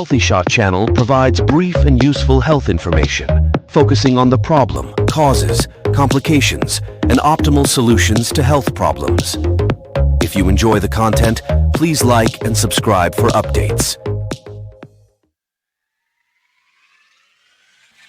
HealthyShot channel provides brief and useful health information, focusing on the problem, causes, complications, and optimal solutions to health problems. If you enjoy the content, please like and subscribe for updates.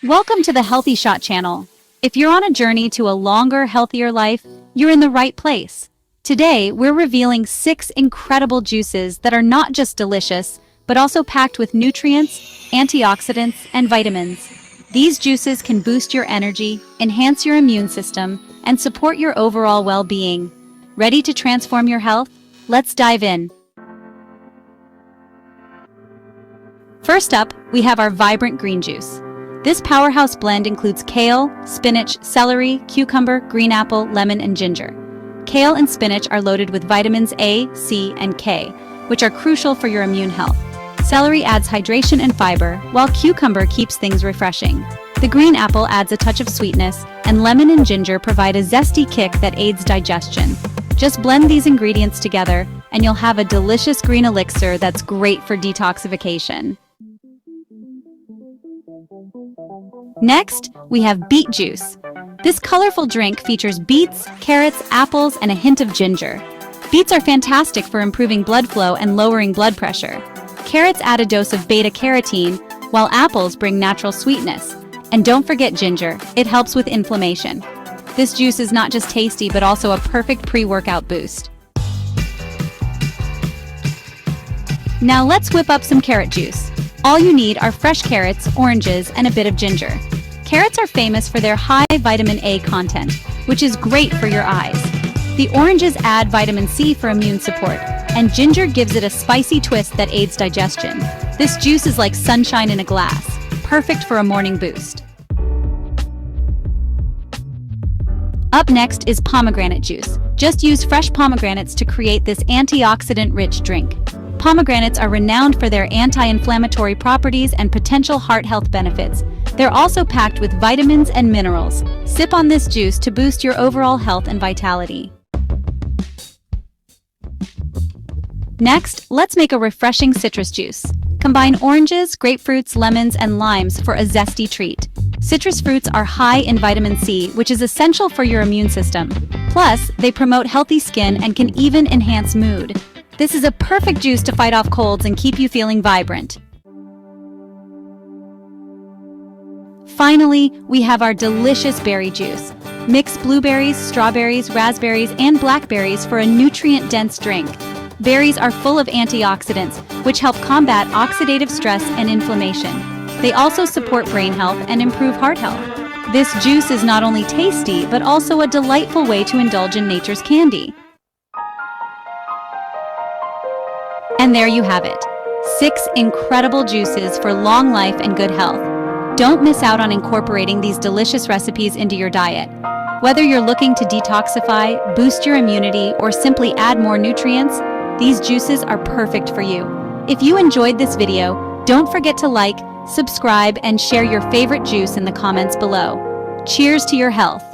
Welcome to the HealthyShot channel. If you're on a journey to a longer, healthier life, you're in the right place. Today, we're revealing 6 incredible juices that are not just delicious, but also packed with nutrients, antioxidants, and vitamins. These juices can boost your energy, enhance your immune system, and support your overall well-being. Ready to transform your health? Let's dive in. First up, we have our vibrant green juice. This powerhouse blend includes kale, spinach, celery, cucumber, green apple, lemon, and ginger. Kale and spinach are loaded with vitamins A, C, and K, which are crucial for your immune health. Celery adds hydration and fiber, while cucumber keeps things refreshing. The green apple adds a touch of sweetness, and lemon and ginger provide a zesty kick that aids digestion. Just blend these ingredients together, and you'll have a delicious green elixir that's great for detoxification. Next, we have beet juice. This colorful drink features beets, carrots, apples, and a hint of ginger. Beets are fantastic for improving blood flow and lowering blood pressure. Carrots add a dose of beta-carotene, while apples bring natural sweetness. And don't forget ginger, it helps with inflammation. This juice is not just tasty, but also a perfect pre-workout boost. Now let's whip up some carrot juice. All you need are fresh carrots, oranges, and a bit of ginger. Carrots are famous for their high vitamin A content, which is great for your eyes. The oranges add vitamin C for immune support, and ginger gives it a spicy twist that aids digestion. This juice is like sunshine in a glass, perfect for a morning boost. Up next is pomegranate juice. Just use fresh pomegranates to create this antioxidant-rich drink. Pomegranates are renowned for their anti-inflammatory properties and potential heart health benefits. They're also packed with vitamins and minerals. Sip on this juice to boost your overall health and vitality. Next, let's make a refreshing citrus juice. Combine oranges, grapefruits, lemons, and limes for a zesty treat. Citrus fruits are high in vitamin C, which is essential for your immune system. Plus, they promote healthy skin and can even enhance mood. This is a perfect juice to fight off colds and keep you feeling vibrant. Finally, we have our delicious berry juice. Mix blueberries, strawberries, raspberries, and blackberries for a nutrient-dense drink. Berries are full of antioxidants, which help combat oxidative stress and inflammation. They also support brain health and improve heart health. This juice is not only tasty, but also a delightful way to indulge in nature's candy. And there you have it. 6 incredible juices for long life and good health. Don't miss out on incorporating these delicious recipes into your diet. Whether you're looking to detoxify, boost your immunity, or simply add more nutrients, these juices are perfect for you. If you enjoyed this video, don't forget to like, subscribe, and share your favorite juice in the comments below. Cheers to your health!